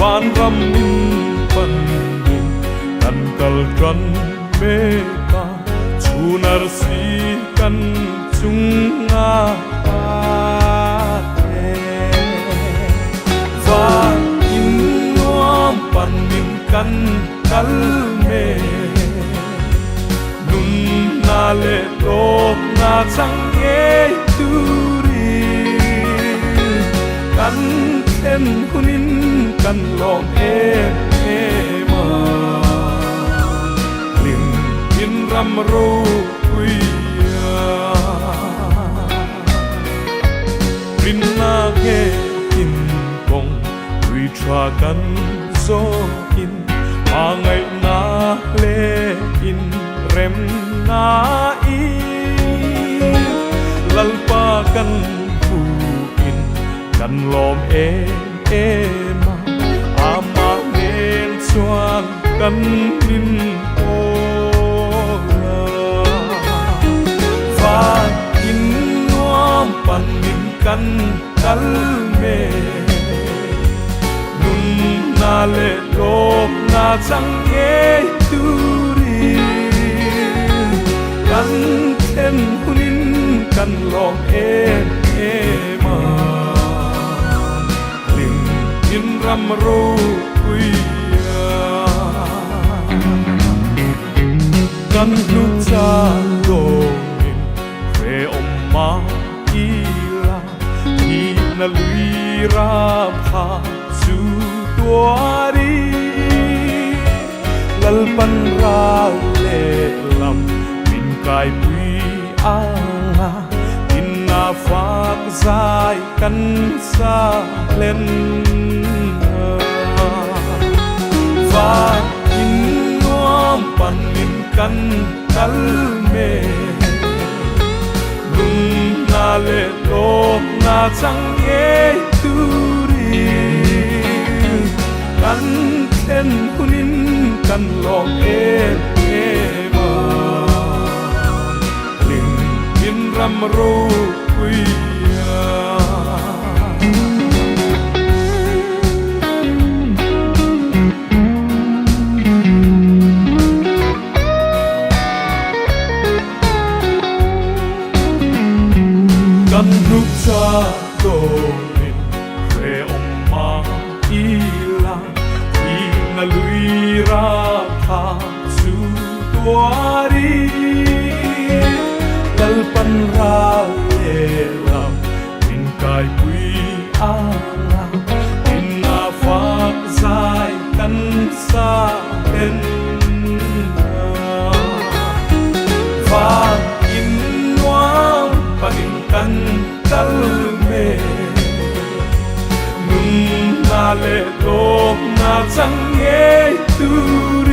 van ram in pan in kan kal kan me ka chunar si kan chunga van in nuam pan in kan kal me nun na le lok na chang e turi kan khen hunin kan lom ma lim in ram ro kuya rin na ke in kong ri tra kan so in ma ngai na le in rem na i lalpa kan pu in kan lom ma ama nen chuan kan nin o van in nuam pan in kan kal me nun na le lop na chang e turi kan khen hunin kan lom ma lim in ram ro kuya kan lu cha dong in kre ma ila hi na lui ram kha su tuari lal pan ra le lam min kai pui anga in na phak zai kan sa len va in nuam pan in kan kal me nun na le lok na chang e turi kan khen hunin kan lom ma lim in ram ro kuya kan lúc cha dong in kre ma ila i na lui ra kha su tuari lal pan ra le lam min kai pui ala in na phak zai kan sa en van in nuam pan in kan kal me nun na le lok na chang e turi